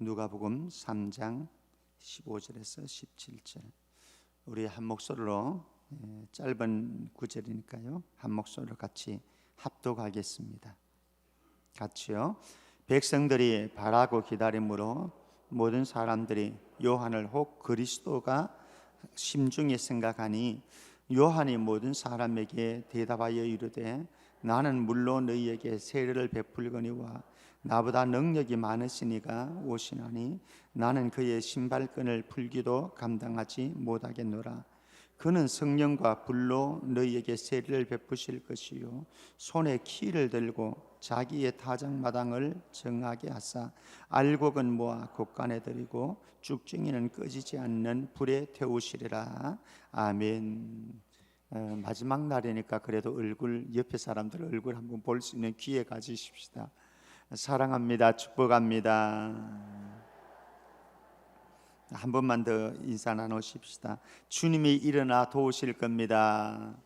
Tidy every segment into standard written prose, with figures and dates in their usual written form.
누가복음 3장 15절에서 17절. 우리 한 목소리로, 짧은 구절이니까요, 한 목소리로 같이 합독하겠습니다. 같이요. 백성들이 바라고 기다림으로 모든 사람들이 요한을 혹 그리스도가 심중에 생각하니, 요한이 모든 사람에게 대답하여 이르되, 나는 물론 너희에게 세례를 베풀거니와 나보다 능력이 많으시니가 오시나니 나는 그의 신발끈을 풀기도 감당하지 못하겠노라. 그는 성령과 불로 너희에게 세례를 베푸실 것이요 손에 키를 들고 자기의 타작마당을 정하게 하사 알곡은 모아 곳간에 들이고 쭉증이는 꺼지지 않는 불에 태우시리라. 아멘. 마지막 날이니까 그래도 얼굴, 옆에 사람들 얼굴 한번 볼 수 있는 기회 가지십시다. 사랑합니다. 축복합니다. 한 번만 더 인사 나누십시다. 주님이 일어나 도우실 겁니다.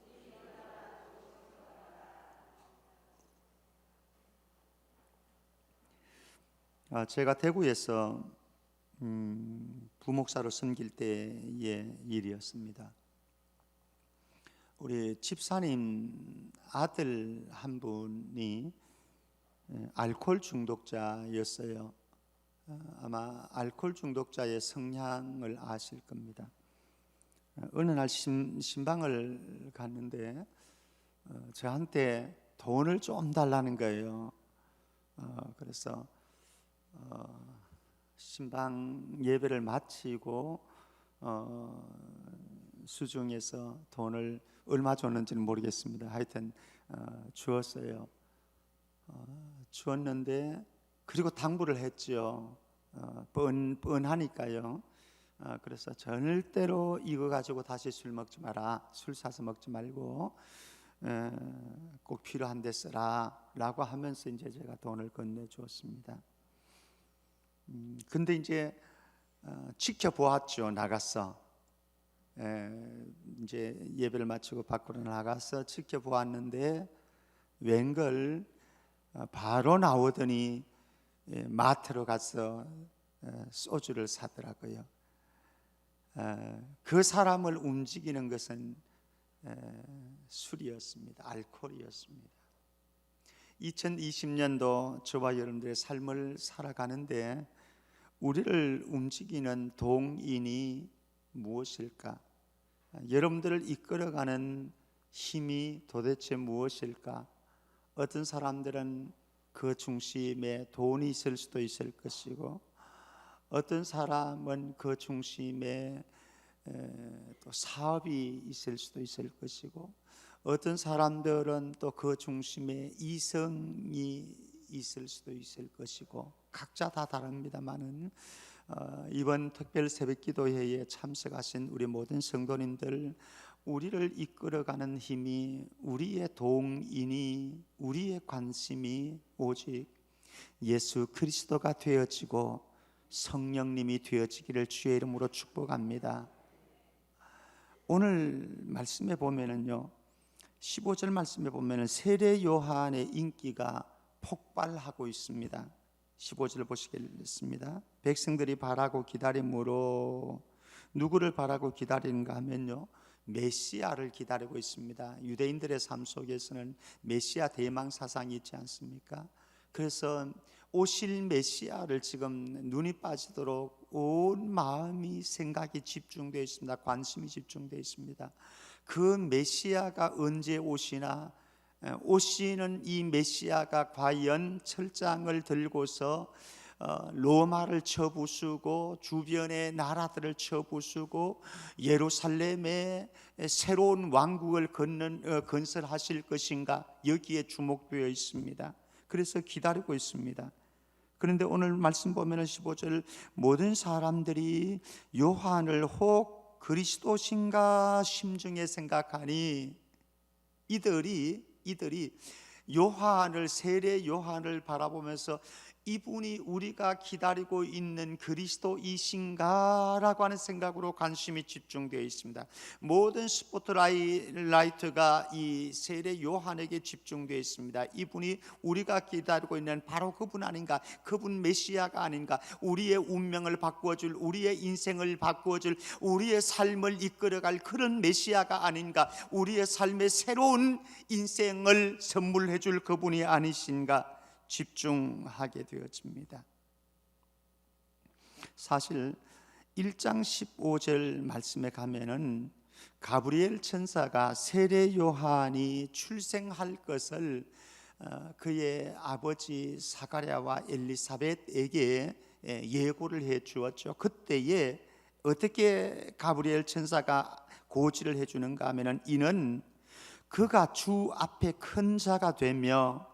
제가 대구에서 부목사로 섬길 때의 일이었습니다. 우리 집사님 아들 한 분이 알코올 중독자였어요. 아마 알코올 중독자의 성향을 아실 겁니다. 어느 날 신방을 갔는데 저한테 돈을 좀 달라는 거예요. 그래서 신방 예배를 마치고 수중에서 돈을 얼마 줬는지는 모르겠습니다. 하여튼 주었어요. 주었는데 그리고 당부를 했죠. 뻔하니까요. 그래서 절대로 이거 가지고 다시 술 먹지 마라. 술 사서 먹지 말고 꼭 필요한 데 쓰라 라고 하면서 이제 제가 돈을 건네주었습니다. 근데 이제 지켜보았죠. 나가서 이제 예배를 마치고 밖으로 나가서 지켜보았는데 웬걸 바로 나오더니 마트로 가서 소주를 사더라고요. 그 사람을 움직이는 것은 술이었습니다. 알코올이었습니다. 2020년도 저와 여러분들의 삶을 살아가는데 우리를 움직이는 동인이 무엇일까? 여러분들을 이끌어가는 힘이 도대체 무엇일까? 어떤 사람들은 그 중심에 돈이 있을 수도 있을 것이고, 어떤 사람은 그 중심에 또 사업이 있을 수도 있을 것이고, 어떤 사람들은 또 그 중심에 이성이 있을 수도 있을 것이고, 각자 다 다릅니다만은 이번 특별 새벽기도회에 참석하신 우리 모든 성도님들, 우리를 이끌어가는 힘이, 우리의 동인이, 우리의 관심이 오직 예수 그리스도가 되어지고 성령님이 되어지기를 주의 이름으로 축복합니다. 오늘 말씀에 보면은요, 15절 말씀에 보면은 세례 요한의 인기가 폭발하고 있습니다. 15절 보시겠습니다. 백성들이 바라고 기다림으로, 누구를 바라고 기다리는가 하면요, 메시아를 기다리고 있습니다. 유대인들의 삶 속에서는 메시아 대망 사상이 있지 않습니까? 그래서 오실 메시아를 지금 눈이 빠지도록 온 마음이, 생각이 집중되어 있습니다. 관심이 집중되어 있습니다. 그 메시아가 언제 오시나, 오시는 이 메시아가 과연 철장을 들고서 로마를 쳐부수고 주변의 나라들을 쳐부수고 예루살렘에 새로운 왕국을 건설하실 것인가, 여기에 주목되어 있습니다. 그래서 기다리고 있습니다. 그런데 오늘 말씀 보면 15절, 모든 사람들이 요한을 혹 그리스도신가 심중에 생각하니, 이들이 요한을, 세례 요한을 바라보면서 이분이 우리가 기다리고 있는 그리스도이신가라고 하는 생각으로 관심이 집중되어 있습니다. 모든 스포트라이트가 이 세례 요한에게 집중되어 있습니다. 이분이 우리가 기다리고 있는 바로 그분 아닌가? 그분 메시아가 아닌가? 우리의 운명을 바꾸어줄, 우리의 인생을 바꾸어줄, 우리의 삶을 이끌어갈 그런 메시아가 아닌가? 우리의 삶의 새로운 인생을 선물해줄 그분이 아니신가? 집중하게 되어집니다. 사실 1장 15절 말씀에 가면은 가브리엘 천사가 세례 요한이 출생할 것을 그의 아버지 사가랴와 엘리사벳에게 예고를 해 주었죠. 그때에 어떻게 가브리엘 천사가 고지를 해 주는가 하면은 이는 그가 주 앞에 큰 자가 되며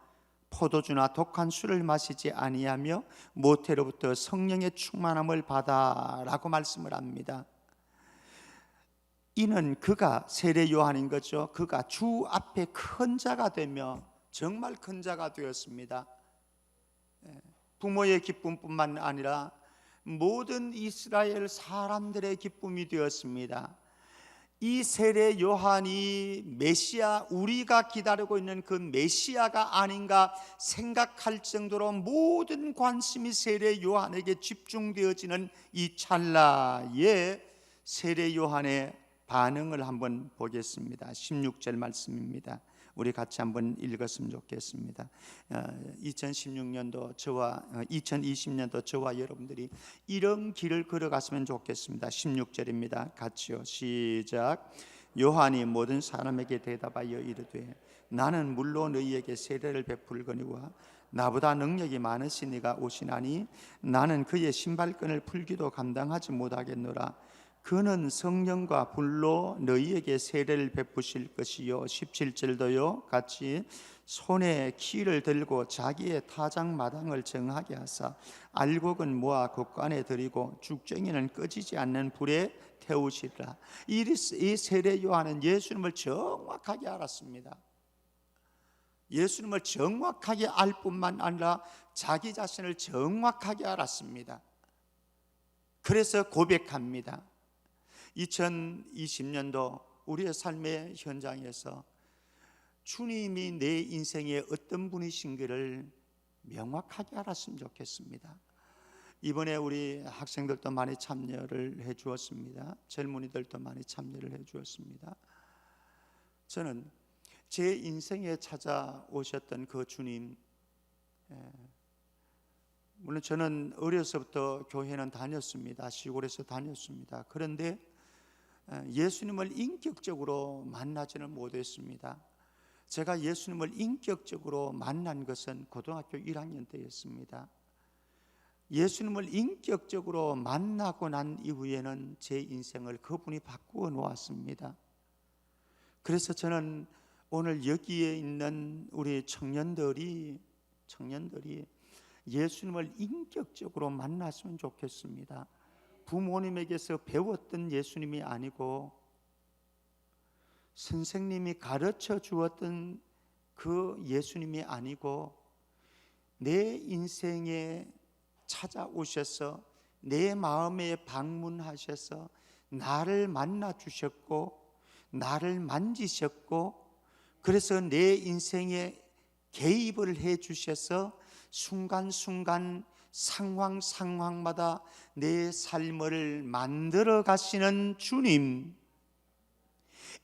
포도주나 독한 술을 마시지 아니하며 모태로부터 성령의 충만함을 받아라고 말씀을 합니다. 이는 그가 세례 요한인 거죠. 그가 주 앞에 큰 자가 되며 정말 큰 자가 되었습니다. 부모의 기쁨뿐만 아니라 모든 이스라엘 사람들의 기쁨이 되었습니다. 이 세례 요한이 메시아, 우리가 기다리고 있는 그 메시아가 아닌가 생각할 정도로 모든 관심이 세례 요한에게 집중되어지는 이 찰나에 세례 요한의 반응을 한번 보겠습니다. 16절 말씀입니다. 우리 같이 한번 읽었으면 좋겠습니다. 2016년도 저와 2020년도 저와 여러분들이 이런 길을 걸어갔으면 좋겠습니다. 16절입니다. 같이요. 시작. 요한이 모든 사람에게 대답하여 이르되 나는 물로 너희에게 세례를 베풀거니와 나보다 능력이 많으신 이가 오시나니 나는 그의 신발끈을 풀기도 감당하지 못하겠노라. 그는 성령과 불로 너희에게 세례를 베푸실 것이요. 17절도요. 같이 손에 키를 들고 자기의 타작마당을 정하게 하사 알곡은 모아 곳간에 들이고 죽쟁이는 꺼지지 않는 불에 태우시리라. 이 세례 요한은 예수님을 정확하게 알았습니다. 예수님을 정확하게 알 뿐만 아니라 자기 자신을 정확하게 알았습니다. 그래서 고백합니다. 2020년도 우리의 삶의 현장에서 주님이 내 인생의 어떤 분이신지를 명확하게 알았으면 좋겠습니다. 이번에 우리 학생들도 많이 참여를 해 주었습니다. 젊은이들도 많이 참여를 해 주었습니다. 저는 제 인생에 찾아오셨던 그 주님, 물론 저는 어려서부터 교회는 다녔습니다. 시골에서 다녔습니다. 그런데 예수님을 인격적으로 만나지는 못했습니다. 제가 예수님을 인격적으로 만난 것은 고등학교 1학년 때였습니다. 예수님을 인격적으로 만나고 난 이후에는 제 인생을 그분이 바꾸어 놓았습니다. 그래서 저는 오늘 여기에 있는 우리 청년들이 예수님을 인격적으로 만났으면 좋겠습니다. 부모님에게서 배웠던 예수님이 아니고 선생님이 가르쳐 주었던 그 예수님이 아니고 내 인생에 찾아오셔서 내 마음에 방문하셔서 나를 만나 주셨고 나를 만지셨고 그래서 내 인생에 개입을 해 주셔서 순간순간 상황마다 내 삶을 만들어 가시는 주님,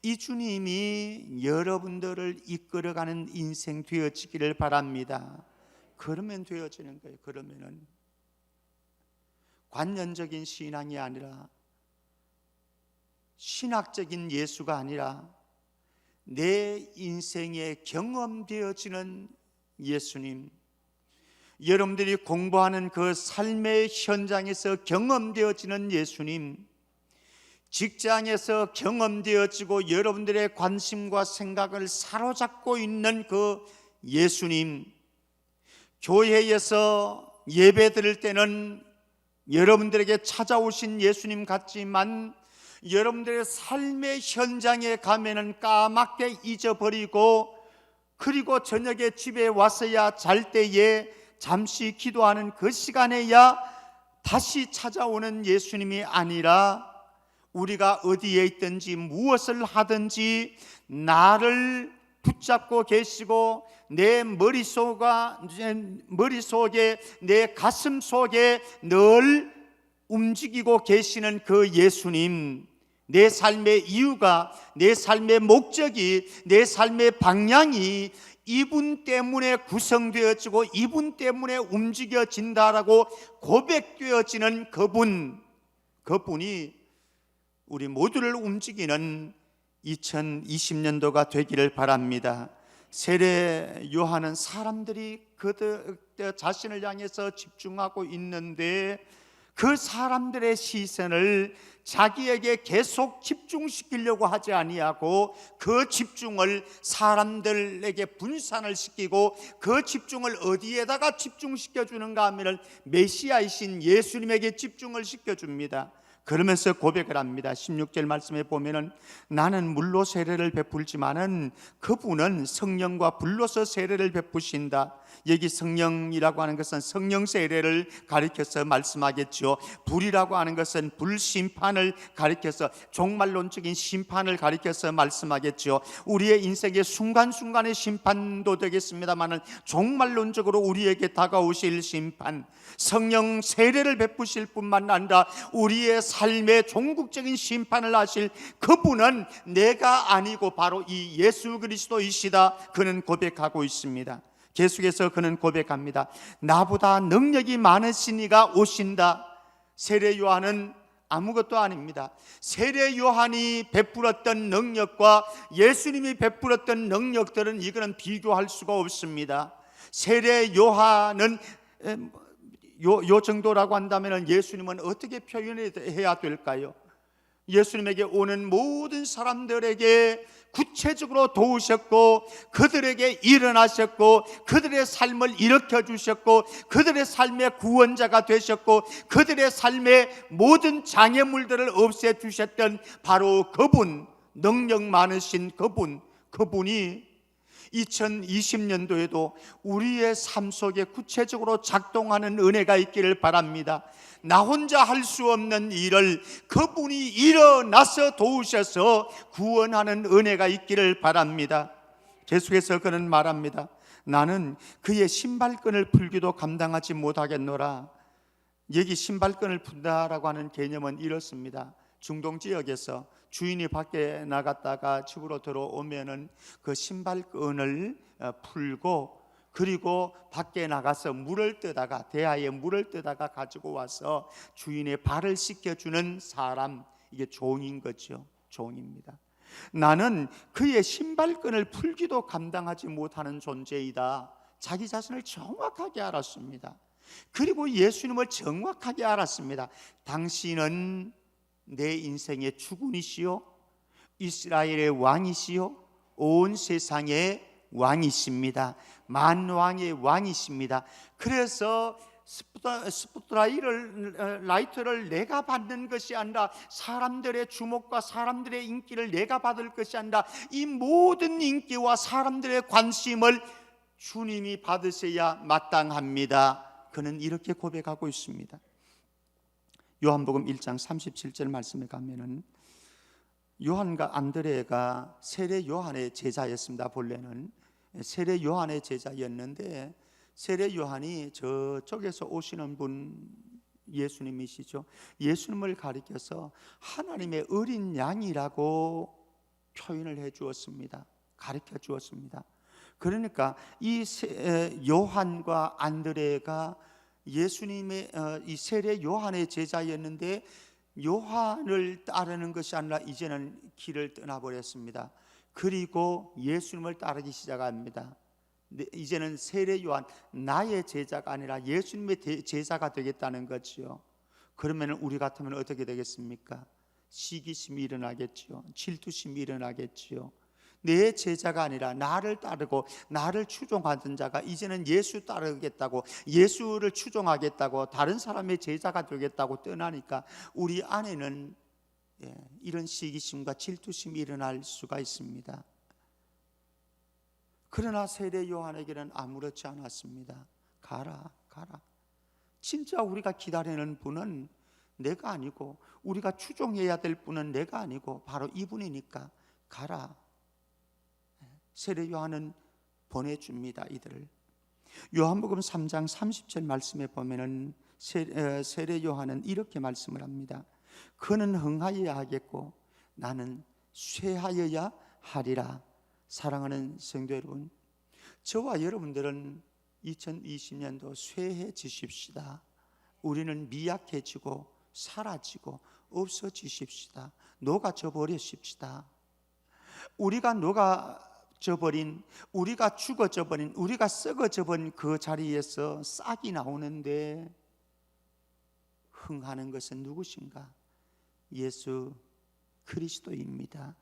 이 주님이 여러분들을 이끌어가는 인생 되어지기를 바랍니다. 그러면 되어지는 거예요. 그러면은 관념적인 신앙이 아니라 신학적인 예수가 아니라 내 인생에 경험되어지는 예수님, 여러분들이 공부하는 그 삶의 현장에서 경험되어지는 예수님, 직장에서 경험되어지고 여러분들의 관심과 생각을 사로잡고 있는 그 예수님, 교회에서 예배 드릴 때는 여러분들에게 찾아오신 예수님 같지만 여러분들의 삶의 현장에 가면은 까맣게 잊어버리고 그리고 저녁에 집에 와서야 잘 때에 잠시 기도하는 그 시간에야 다시 찾아오는 예수님이 아니라 우리가 어디에 있든지 무엇을 하든지 나를 붙잡고 계시고 내 머릿속에 내 가슴 속에 늘 움직이고 계시는 그 예수님, 내 삶의 이유가, 내 삶의 목적이, 내 삶의 방향이 이분 때문에 구성되어지고 이분 때문에 움직여진다라고 고백되어지는 그분이 우리 모두를 움직이는 2020년도가 되기를 바랍니다. 세례 요한은 사람들이 그들 자신을 향해서 집중하고 있는데 그 사람들의 시선을 자기에게 계속 집중시키려고 하지 아니하고 그 집중을 사람들에게 분산을 시키고 그 집중을 어디에다가 집중시켜 주는가 하면 메시아이신 예수님에게 집중을 시켜줍니다. 그러면서 고백을 합니다. 16절 말씀에 보면은 나는 물로 세례를 베풀지만은 그분은 성령과 불로서 세례를 베푸신다. 여기 성령이라고 하는 것은 성령 세례를 가리켜서 말씀하겠죠. 불이라고 하는 것은 불심판을 가리켜서 종말론적인 심판을 가리켜서 말씀하겠죠. 우리의 인생의 순간순간의 심판도 되겠습니다만은 종말론적으로 우리에게 다가오실 심판, 성령 세례를 베푸실 뿐만 아니라 우리의 삶의 종국적인 심판을 하실 그분은 내가 아니고 바로 이 예수 그리스도이시다. 그는 고백하고 있습니다. 계속해서 그는 고백합니다. 나보다 능력이 많으신 이가 오신다. 세례 요한은 아무것도 아닙니다. 세례 요한이 베풀었던 능력과 예수님이 베풀었던 능력들은 이거는 비교할 수가 없습니다. 세례 요한은 요 정도라고 한다면 예수님은 어떻게 표현해야 될까요? 예수님에게 오는 모든 사람들에게 구체적으로 도우셨고 그들에게 일어나셨고 그들의 삶을 일으켜 주셨고 그들의 삶의 구원자가 되셨고 그들의 삶의 모든 장애물들을 없애 주셨던 바로 그분, 능력 많으신 그분이 2020년도에도 우리의 삶 속에 구체적으로 작동하는 은혜가 있기를 바랍니다. 나 혼자 할 수 없는 일을 그분이 일어나서 도우셔서 구원하는 은혜가 있기를 바랍니다. 계속해서 그는 말합니다. 나는 그의 신발끈을 풀기도 감당하지 못하겠노라. 여기 신발끈을 푼다라고 하는 개념은 이렇습니다. 중동 지역에서 주인이 밖에 나갔다가 집으로 들어오면은 그 신발끈을 풀고 그리고 밖에 나가서 물을 뜨다가 대야에 물을 뜨다가 가지고 와서 주인의 발을 씻겨주는 사람, 이게 종인 거죠. 종입니다. 나는 그의 신발끈을 풀기도 감당하지 못하는 존재이다. 자기 자신을 정확하게 알았습니다. 그리고 예수님을 정확하게 알았습니다. 당신은 내 인생의 주군이시요 이스라엘의 왕이시요 온 세상의 왕이십니다. 만왕의 왕이십니다. 그래서 라이트를 내가 받는 것이 아니라 사람들의 주목과 사람들의 인기를 내가 받을 것이 아니라 이 모든 인기와 사람들의 관심을 주님이 받으셔야 마땅합니다. 그는 이렇게 고백하고 있습니다. 요한복음 1장 37절 말씀에 가면은 요한과 안드레가 세례 요한의 제자였습니다. 본래는 세례 요한의 제자였는데 세례 요한이 저쪽에서 오시는 분 예수님이시죠. 예수님을 가리켜서 하나님의 어린 양이라고 표현을 해 주었습니다. 가르쳐 주었습니다. 그러니까 이 요한과 안드레가 예수님의 이 세례 요한의 제자였는데 요한을 따르는 것이 아니라 이제는 길을 떠나버렸습니다. 그리고 예수님을 따르기 시작합니다. 이제는 세례 요한 나의 제자가 아니라 예수님의 제자가 되겠다는 거죠. 그러면 우리 같으면 어떻게 되겠습니까? 시기심이 일어나겠죠. 질투심이 일어나겠죠. 내 제자가 아니라 나를 따르고 나를 추종하던 자가 이제는 예수 따르겠다고 예수를 추종하겠다고 다른 사람의 제자가 되겠다고 떠나니까 우리 안에는 이런 시기심과 질투심이 일어날 수가 있습니다. 그러나 세례 요한에게는 아무렇지 않았습니다. 가라. 진짜 우리가 기다리는 분은 내가 아니고, 우리가 추종해야 될 분은 내가 아니고 바로 이분이니까 가라. 세례 요한은 보내줍니다, 이들을. 요한복음 3장 30절 말씀에 보면은 세례 요한은 이렇게 말씀을 합니다. 그는 흥하여야 하겠고 나는 쇠하여야 하리라. 사랑하는 성도 여러분, 저와 여러분들은 2020년도 쇠해지십시다. 우리는 미약해지고 사라지고 없어지십시다. 녹아져 버리십시다. 우리가 녹아져 버린, 우리가 죽어져 버린, 우리가 썩어져 버린 그 자리에서 싹이 나오는데 흥하는 것은 누구신가? 예수 그리스도입니다.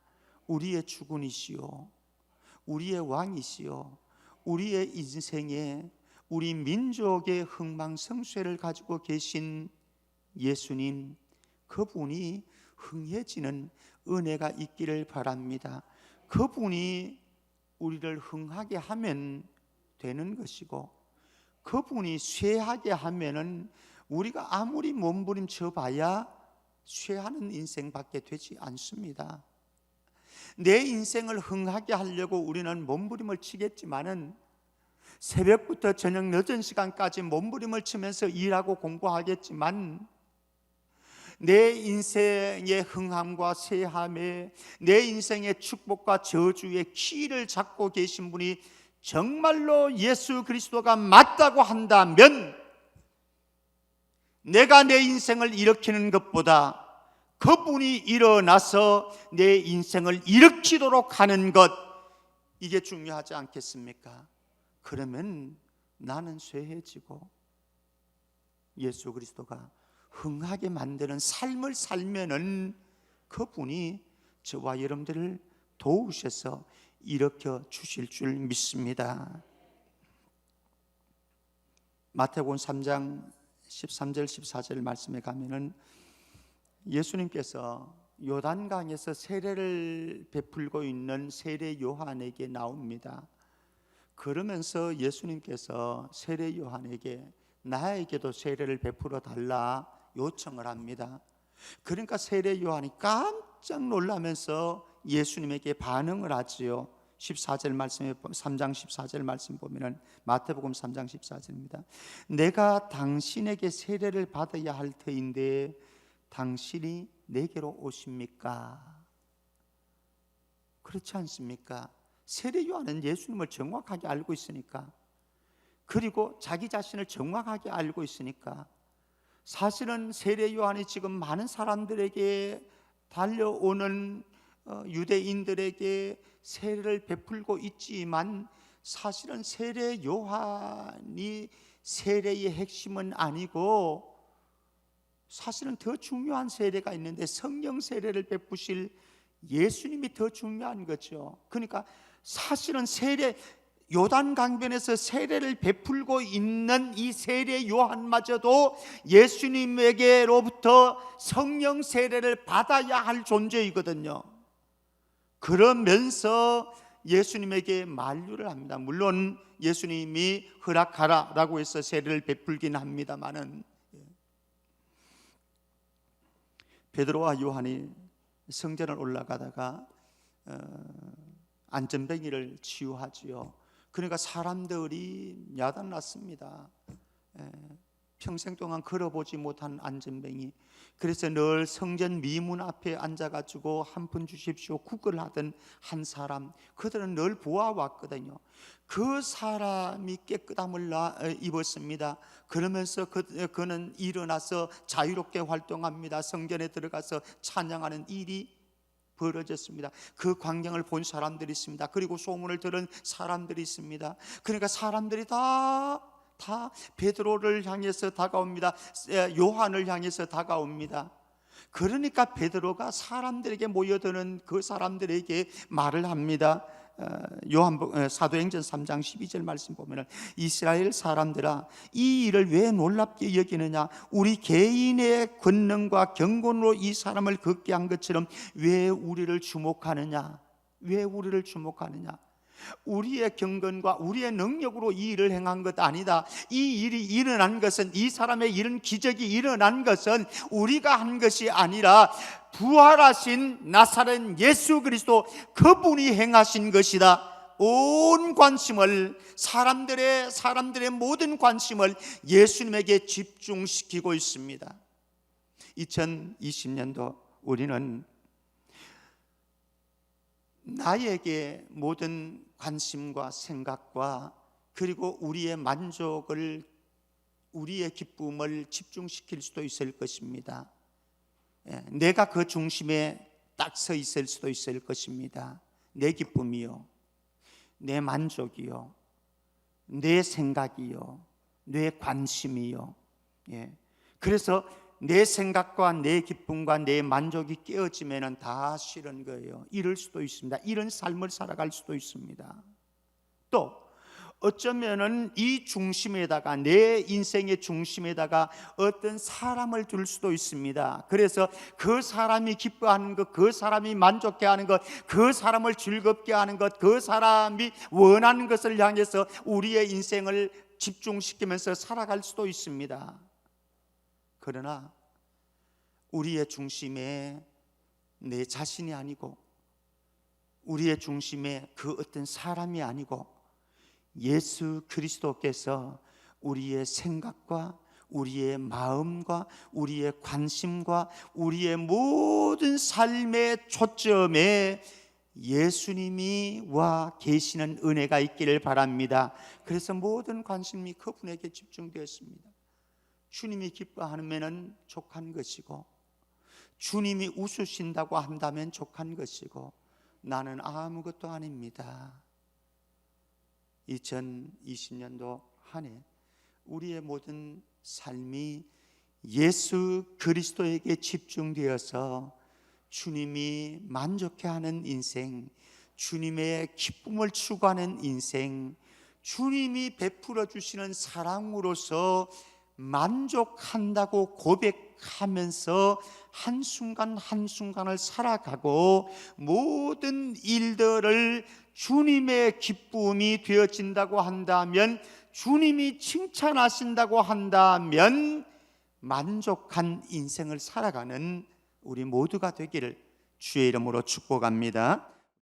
우리의 주군이시요, 우리의 왕이시요, 우리의 인생에, 우리 민족의 흥망성쇠를 가지고 계신 예수님, 그분이 흥해지는 은혜가 있기를 바랍니다. 그분이 우리를 흥하게 하면 되는 것이고, 그분이 쇠하게 하면은 우리가 아무리 몸부림쳐 봐야 쇠하는 인생밖에 되지 않습니다. 내 인생을 흥하게 하려고 우리는 몸부림을 치겠지만은 새벽부터 저녁 늦은 시간까지 몸부림을 치면서 일하고 공부하겠지만 내 인생의 흥함과 쇠함에, 내 인생의 축복과 저주의 키를 잡고 계신 분이 정말로 예수 그리스도가 맞다고 한다면, 내가 내 인생을 일으키는 것보다 그분이 일어나서 내 인생을 일으키도록 하는 것, 이게 중요하지 않겠습니까? 그러면 나는 쇠해지고 예수 그리스도가 흥하게 만드는 삶을 살면은 그분이 저와 여러분들을 도우셔서 일으켜 주실 줄 믿습니다. 마태복음 3장 13절 14절 말씀에 가면은 예수님께서 요단강에서 세례를 베풀고 있는 세례 요한에게 나옵니다. 그러면서 예수님께서 세례 요한에게 나에게도 세례를 베풀어 달라 요청을 합니다. 그러니까 세례 요한이 깜짝 놀라면서 예수님에게 반응을 하지요. 14절 말씀에 3장 14절 말씀 보면은 마태복음 3장 14절입니다. 내가 당신에게 세례를 받아야 할 터인데 당신이 내게로 오십니까? 그렇지 않습니까? 세례 요한은 예수님을 정확하게 알고 있으니까, 그리고 자기 자신을 정확하게 알고 있으니까, 사실은 세례 요한이 지금 많은 사람들에게 달려오는 유대인들에게 세례를 베풀고 있지만, 사실은 세례 요한이 세례의 핵심은 아니고 사실은 더 중요한 세례가 있는데 성령 세례를 베푸실 예수님이 더 중요한 거죠. 그러니까 사실은 요단 강변에서 세례를 베풀고 있는 이 세례 요한마저도 예수님에게로부터 성령 세례를 받아야 할 존재이거든요. 그러면서 예수님에게 만류를 합니다. 물론 예수님이 허락하라라고 해서 세례를 베풀긴 합니다만은, 베드로와 요한이 성전을 올라가다가 안전뱅이를 치유하지요. 그러니까 사람들이 야단났습니다. 평생 동안 걸어보지 못한 안전뱅이. 그래서 늘 성전 미문 앞에 앉아가지고 한 푼 주십시오 구걸을 하던 한 사람, 그들은 늘 보아왔거든요. 그 사람이 깨끗함을 입었습니다. 그러면서 그는 일어나서 자유롭게 활동합니다. 성전에 들어가서 찬양하는 일이 벌어졌습니다. 그 광경을 본 사람들이 있습니다. 그리고 소문을 들은 사람들이 있습니다. 그러니까 사람들이 다 베드로를 향해서 다가옵니다. 요한을 향해서 다가옵니다. 그러니까 베드로가 사람들에게 모여드는 그 사람들에게 말을 합니다. 사도행전 3장 12절 말씀 보면, 이스라엘 사람들아, 이 일을 왜 놀랍게 여기느냐? 우리 개인의 권능과 경건으로 이 사람을 걷게 한 것처럼 왜 우리를 주목하느냐? 왜 우리를 주목하느냐? 우리의 경건과 우리의 능력으로 이 일을 행한 것 아니다. 이 일이 일어난 것은, 이 사람의 이런 기적이 일어난 것은 우리가 한 것이 아니라 부활하신 나사렛 예수 그리스도 그분이 행하신 것이다. 온 관심을, 사람들의 모든 관심을 예수님에게 집중시키고 있습니다. 2020년도 우리는 나에게 모든 관심과 생각과 그리고 우리의 만족을, 우리의 기쁨을 집중시킬 수도 있을 것입니다. 내가 그 중심에 딱 서 있을 수도 있을 것입니다. 내 기쁨이요, 내 만족이요, 내 생각이요, 내 관심이요. 그래서 내 생각과 내 기쁨과 내 만족이 깨어지면 다 싫은 거예요. 이럴 수도 있습니다. 이런 삶을 살아갈 수도 있습니다. 또 어쩌면은 이 중심에다가, 내 인생의 중심에다가 어떤 사람을 둘 수도 있습니다. 그래서 그 사람이 기뻐하는 것, 그 사람이 만족해하는 것, 그 사람을 즐겁게 하는 것, 그 사람이 원하는 것을 향해서 우리의 인생을 집중시키면서 살아갈 수도 있습니다. 그러나 우리의 중심에 내 자신이 아니고, 우리의 중심에 그 어떤 사람이 아니고 예수 그리스도께서 우리의 생각과 우리의 마음과 우리의 관심과 우리의 모든 삶의 초점에 예수님이 와 계시는 은혜가 있기를 바랍니다. 그래서 모든 관심이 그분에게 집중되었습니다. 주님이 기뻐하면 족한 것이고, 주님이 웃으신다고 한다면 족한 것이고, 나는 아무것도 아닙니다. 2020년도 한 해 우리의 모든 삶이 예수 그리스도에게 집중되어서 주님이 만족해하는 인생, 주님의 기쁨을 추구하는 인생, 주님이 베풀어 주시는 사랑으로서 만족한다고 고백하면서 한순간 한순간을 살아가고, 모든 일들을 주님의 기쁨이 되어진다고 한다면, 주님이 칭찬하신다고 한다면 만족한 인생을 살아가는 우리 모두가 되기를 주의 이름으로 축복합니다.